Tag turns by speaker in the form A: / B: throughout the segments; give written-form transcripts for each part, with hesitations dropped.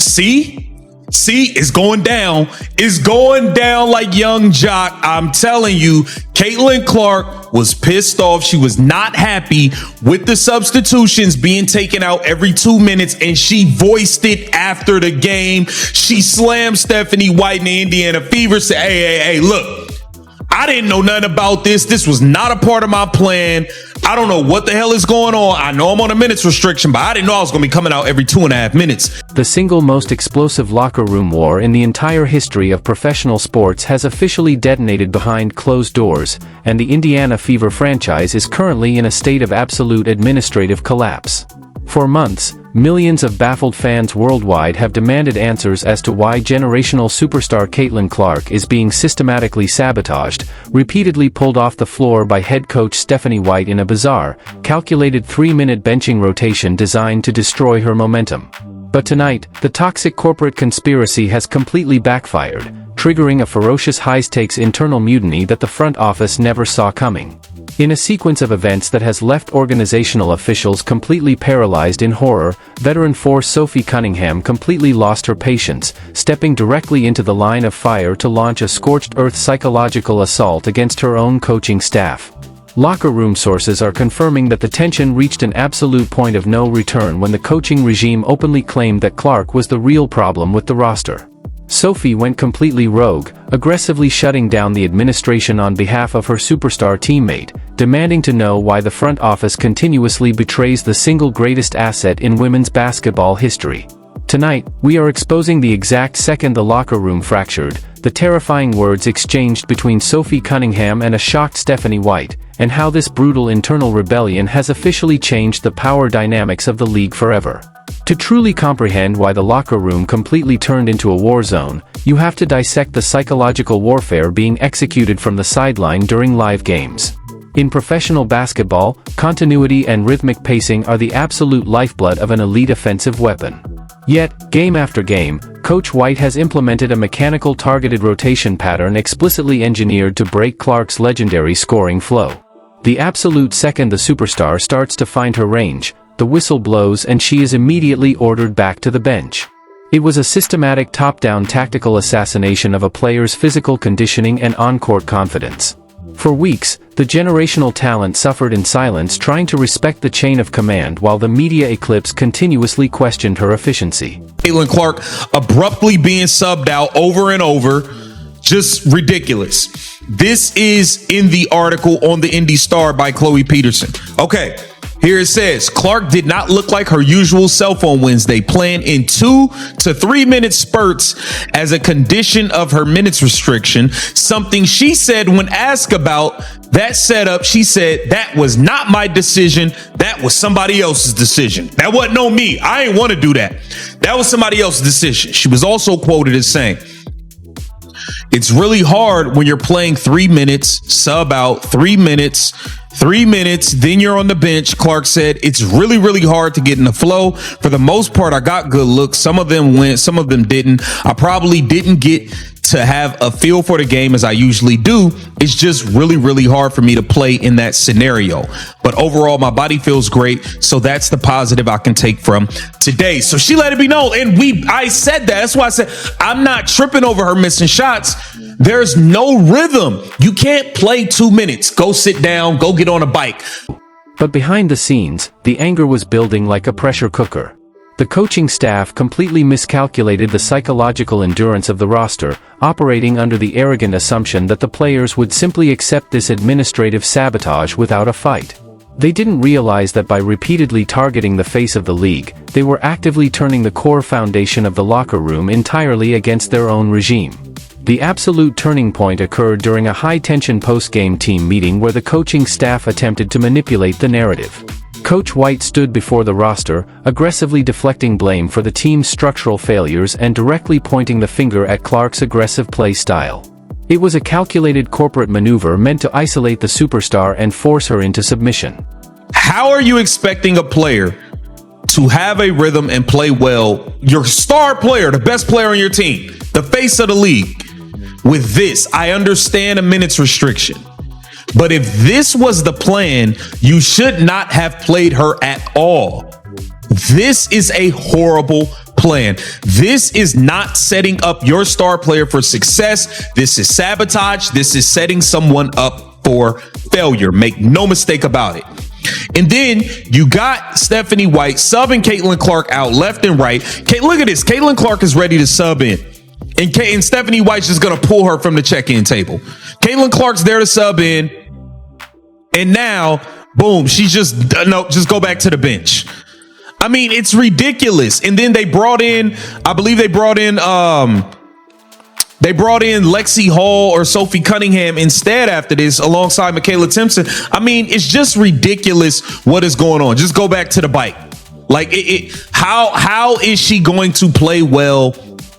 A: See, it's going down. It's going down like young Jock. I'm telling you, Caitlin Clark was pissed off. She was not happy with the substitutions being taken out every 2 minutes, and she voiced it after the game. She slammed Stephanie White in the Indiana Fever, said, hey, look, I didn't know nothing about this. This was not a part of my plan. I don't know what the hell is going on. I know I'm on a minutes restriction, but I didn't know I was going to be coming out every 2.5 minutes.
B: The single most explosive locker room war in the entire history of professional sports has officially detonated behind closed doors, and the Indiana Fever franchise is currently in a state of absolute administrative collapse. For months, millions of baffled fans worldwide have demanded answers as to why generational superstar Caitlin Clark is being systematically sabotaged, repeatedly pulled off the floor by head coach Stephanie White in a bizarre, calculated 3-minute benching rotation designed to destroy her momentum. But tonight, the toxic corporate conspiracy has completely backfired, triggering a ferocious high-stakes internal mutiny that the front office never saw coming. In a sequence of events that has left organizational officials completely paralyzed in horror, veteran force Sophie Cunningham completely lost her patience, stepping directly into the line of fire to launch a scorched-earth psychological assault against her own coaching staff. Locker room sources are confirming that the tension reached an absolute point of no return when the coaching regime openly claimed that Clark was the real problem with the roster. Sophie went completely rogue, aggressively shutting down the administration on behalf of her superstar teammate, demanding to know why the front office continuously betrays the single greatest asset in women's basketball history. Tonight, we are exposing the exact second the locker room fractured, the terrifying words exchanged between Sophie Cunningham and a shocked Stephanie White, and how this brutal internal rebellion has officially changed the power dynamics of the league forever. To truly comprehend why the locker room completely turned into a war zone, you have to dissect the psychological warfare being executed from the sideline during live games. In professional basketball, continuity and rhythmic pacing are the absolute lifeblood of an elite offensive weapon. Yet, game after game, Coach White has implemented a mechanical targeted rotation pattern explicitly engineered to break Clark's legendary scoring flow. The absolute second the superstar starts to find her range, the whistle blows and she is immediately ordered back to the bench. It was a systematic top-down tactical assassination of a player's physical conditioning and on-court confidence. For weeks, the generational talent suffered in silence trying to respect the chain of command while the media eclipse continuously questioned her efficiency.
A: Caitlin Clark abruptly being subbed out over and over, just ridiculous. This is in the article on the Indy Star by Chloe Peterson. Okay. Here it says, Clark did not look like her usual self on Wednesday, playing in 2 to 3 minute spurts as a condition of her minutes restriction, something she said when asked about that setup. She said, that was not my decision. That was somebody else's decision. That wasn't on me. I ain't want to do that. That was somebody else's decision. She was also quoted as saying, it's really hard when you're playing 3 minutes, sub out 3 minutes, 3 minutes, then you're on the bench. Clark said, it's really, really hard to get in the flow. For the most part, I got good looks. Some of them went, some of them didn't. I probably didn't get to have a feel for the game as I usually do. It's just really, really hard for me to play in that scenario. But overall, my body feels great. So that's the positive I can take from today. So she let it be known. And I said that. That's why I said, I'm not tripping over her missing shots. There's no rhythm. You can't play 2 minutes. Go sit down, go get on a bike.
B: But behind the scenes, the anger was building like a pressure cooker. The coaching staff completely miscalculated the psychological endurance of the roster, operating under the arrogant assumption that the players would simply accept this administrative sabotage without a fight. They didn't realize that by repeatedly targeting the face of the league, they were actively turning the core foundation of the locker room entirely against their own regime. The absolute turning point occurred during a high-tension post-game team meeting where the coaching staff attempted to manipulate the narrative. Coach White stood before the roster, aggressively deflecting blame for the team's structural failures and directly pointing the finger at Clark's aggressive play style. It was a calculated corporate maneuver meant to isolate the superstar and force her into submission.
A: How are you expecting a player to have a rhythm and play well, your star player, the best player on your team, the face of the league, with this? I understand a minutes restriction. But if this was the plan, you should not have played her at all. This is a horrible plan. This is not setting up your star player for success. This is sabotage. This is setting someone up for failure. Make no mistake about it. And then you got Stephanie White subbing Caitlin Clark out left and right. Look at this. Caitlin Clark is ready to sub in. And Stephanie White's just going to pull her from the check-in table. Caitlin Clark's there to sub in. And now, boom, she's just go back to the bench. I mean, it's ridiculous. And then they brought in Lexi Hall or Sophie Cunningham instead after this alongside Michaela Timpson. I mean, it's just ridiculous what is going on. Just go back to the bike. Like, how is she going to play well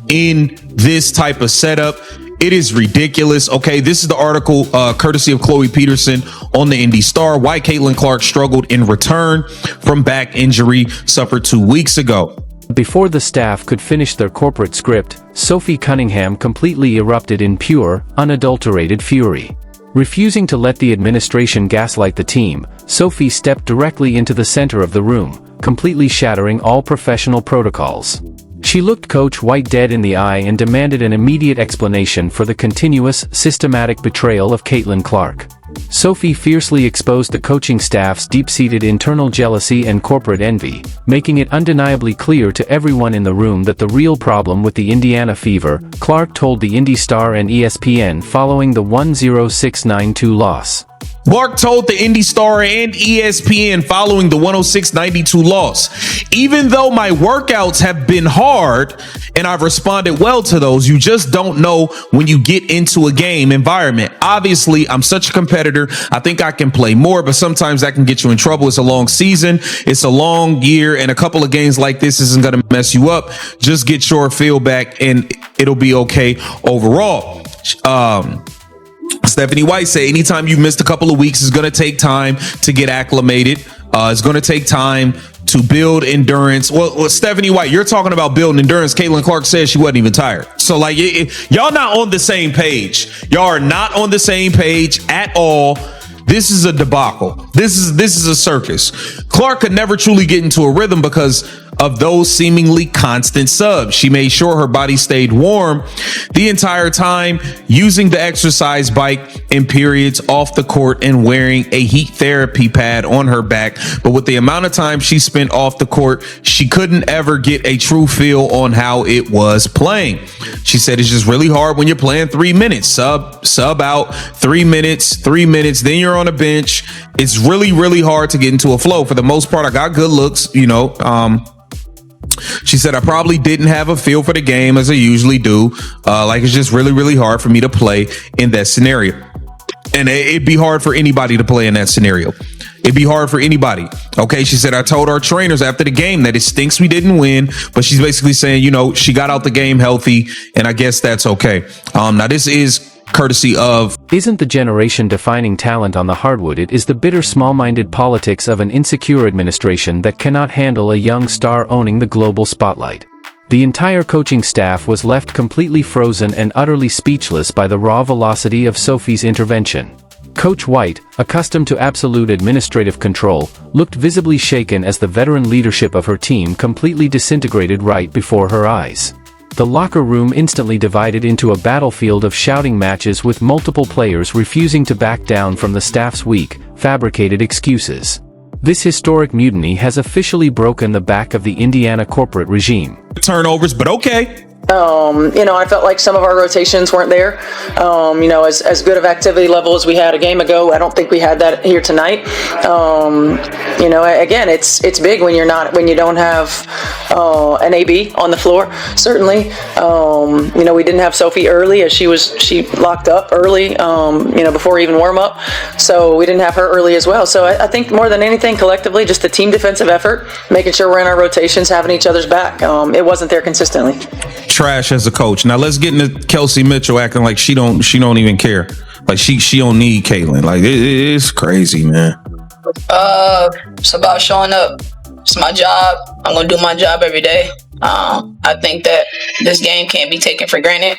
A: in this type of setup? It is ridiculous. Okay, this is the article courtesy of Chloe Peterson on the Indy Star. Why Caitlin Clark struggled in return from back injury suffered 2 weeks ago.
B: Before the staff could finish their corporate script, Sophie Cunningham completely erupted in pure, unadulterated fury. Refusing to let the administration gaslight the team, Sophie stepped directly into the center of the room, completely shattering all professional protocols. She looked Coach White dead in the eye and demanded an immediate explanation for the continuous, systematic betrayal of Caitlin Clark. Sophie fiercely exposed the coaching staff's deep-seated internal jealousy and corporate envy, making it undeniably clear to everyone in the room that the real problem with the Indiana Fever, Clark told the Indy Star and ESPN following the 106-92 loss.
A: Clark told the Indy Star and ESPN following the 106-92 loss. Even though my workouts have been hard and I've responded well to those, you just don't know when you get into a game environment. Obviously, I'm such a competitor. I think I can play more, but sometimes that can get you in trouble. It's a long season. It's a long year, and a couple of games like this isn't going to mess you up. Just get your feel back and it'll be okay overall. Stephanie White said anytime you've missed a couple of weeks, it's going to take time to get acclimated. It's going to take time to build endurance. Well, Stephanie White, you're talking about building endurance. Caitlin Clark said she wasn't even tired. So like, y'all not on the same page. Y'all are not on the same page at all. This is a debacle. This is a circus. Clark could never truly get into a rhythm because of those seemingly constant subs. She made sure her body stayed warm the entire time, using the exercise bike in periods off the court and wearing a heat therapy pad on her back. But with the amount of time she spent off the court, she couldn't ever get a true feel on how it was playing. She said it's just really hard when you're playing 3 minutes, sub out 3 minutes, then you're on a bench. It's really, really hard to get into a flow. For the most part, I got good looks, She said, I probably didn't have a feel for the game as I usually do. It's just really, really hard for me to play in that scenario. And it'd be hard for anybody to play in that scenario. It'd be hard for anybody. Okay. She said, I told our trainers after the game that it stinks we didn't win, but she's basically saying, she got out the game healthy, and I guess that's okay. Now this is courtesy of
B: isn't the generation-defining talent on the hardwood. It is the bitter, small-minded politics of an insecure administration that cannot handle a young star owning the global spotlight. The entire coaching staff was left completely frozen and utterly speechless by the raw velocity of Sophie's intervention. Coach White, accustomed to absolute administrative control, looked visibly shaken as the veteran leadership of her team completely disintegrated right before her eyes. The locker room instantly divided into a battlefield of shouting matches, with multiple players refusing to back down from the staff's weak, fabricated excuses. This historic mutiny has officially broken the back of the Indiana corporate regime.
A: Turnovers, but okay.
C: I felt like some of our rotations weren't there. As good of activity level as we had a game ago, I don't think we had that here tonight. Again, it's big when you don't have an AB on the floor. Certainly, we didn't have Sophie early as she locked up early. Before even warm up, so we didn't have her early as well. So I think more than anything, collectively, just the team defensive effort, making sure we're in our rotations, having each other's back. It wasn't there consistently.
A: Trash as a coach. Now let's get into Kelsey Mitchell acting like she don't even care. Like she don't need Caitlin. Like it's crazy, man.
D: It's about showing up. It's my job. I'm gonna do my job every day. I think that this game can't be taken for granted.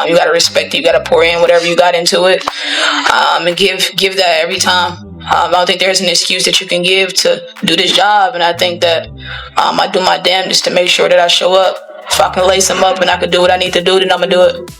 D: You gotta respect it. You gotta pour in whatever you got into it, and give that every time. I don't think there's an excuse that you can give to do this job, and I think that I do my damnedest to make sure that I show up If I can lace him up and I can do what I need to do, then I'm gonna do it.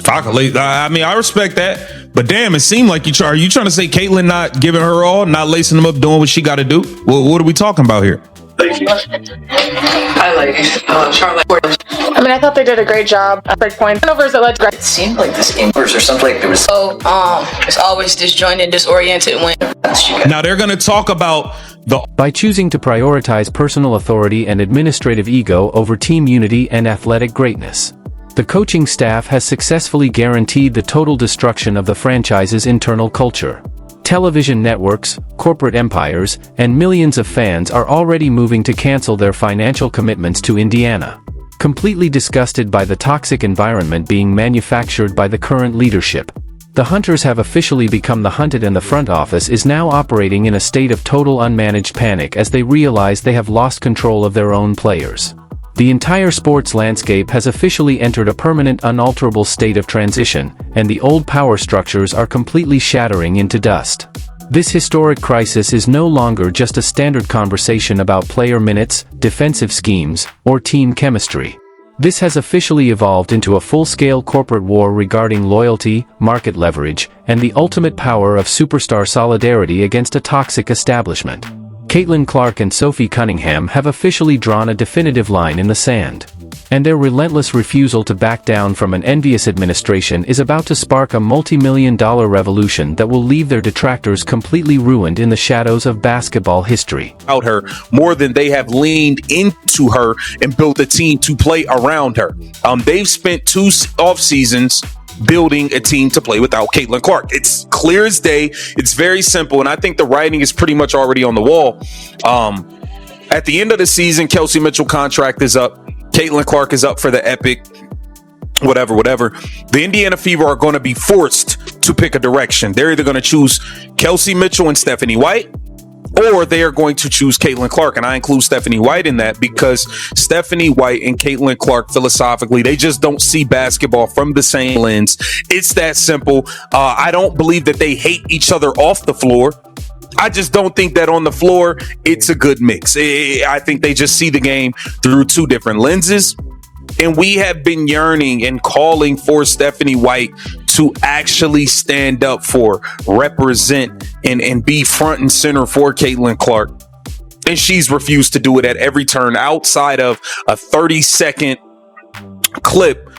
A: I mean, I respect that, but damn, it seemed like are you trying to say Caitlin not giving her all, not lacing them up, doing what she got to do? Well, what are we talking about here?
C: Hi, ladies. Charlotte. I mean, I thought they did a great job. Break point. Turnovers that led to.
E: It seemed like this game or something like there was.
D: So, it's always disjointed, disoriented when.
A: Now they're gonna talk about
B: by choosing to prioritize personal authority and administrative ego over team unity and athletic greatness. The coaching staff has successfully guaranteed the total destruction of the franchise's internal culture. Television networks, corporate empires, and millions of fans are already moving to cancel their financial commitments to Indiana. Completely disgusted by the toxic environment being manufactured by the current leadership, the Hunters have officially become the hunted, and the front office is now operating in a state of total unmanaged panic as they realize they have lost control of their own players. The entire sports landscape has officially entered a permanent, unalterable state of transition, and the old power structures are completely shattering into dust. This historic crisis is no longer just a standard conversation about player minutes, defensive schemes, or team chemistry. This has officially evolved into a full-scale corporate war regarding loyalty, market leverage, and the ultimate power of superstar solidarity against a toxic establishment. Caitlin Clark and Sophie Cunningham have officially drawn a definitive line in the sand. And their relentless refusal to back down from an envious administration is about to spark a multi-million-dollar revolution that will leave their detractors completely ruined in the shadows of basketball history.
A: Out her more than they have leaned into her and built a team to play around her. They've spent 2 off seasons building a team to play without Caitlin Clark. It's clear as day. It's very simple, and I think the writing is pretty much already on the wall. At the end of the season, Kelsey Mitchell contract is up. Caitlin Clark is up for the Epic. Whatever. The Indiana Fever are going to be forced to pick a direction. They're either going to choose Kelsey Mitchell and Stephanie White, or they are going to choose Caitlin Clark. And I include Stephanie White in that because Stephanie White and Caitlin Clark, philosophically, they just don't see basketball from the same lens. It's that simple. I don't believe that they hate each other off the floor. I just don't think that on the floor, it's a good mix. I think they just see the game through 2 different lenses. And we have been yearning and calling for Stephanie White to actually stand up for, represent, and be front and center for Caitlin Clark. And she's refused to do it at every turn outside of a 30-second clip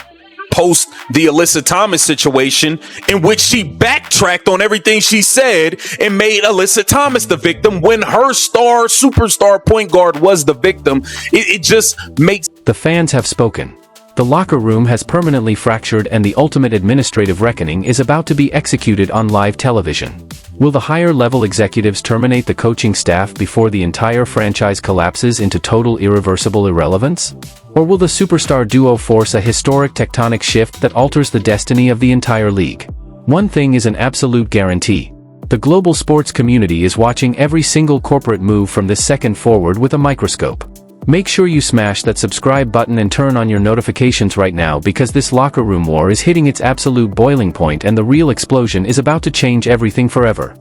A: post the Alyssa Thomas situation in which she backtracked on everything she said and made Alyssa Thomas the victim when her superstar point guard was the victim. It just makes...
B: The fans have spoken. The locker room has permanently fractured, and the ultimate administrative reckoning is about to be executed on live television. Will the higher-level executives terminate the coaching staff before the entire franchise collapses into total irreversible irrelevance? Or will the superstar duo force a historic tectonic shift that alters the destiny of the entire league? One thing is an absolute guarantee. The global sports community is watching every single corporate move from this second forward with a microscope. Make sure you smash that subscribe button and turn on your notifications right now, because this locker room war is hitting its absolute boiling point and the real explosion is about to change everything forever.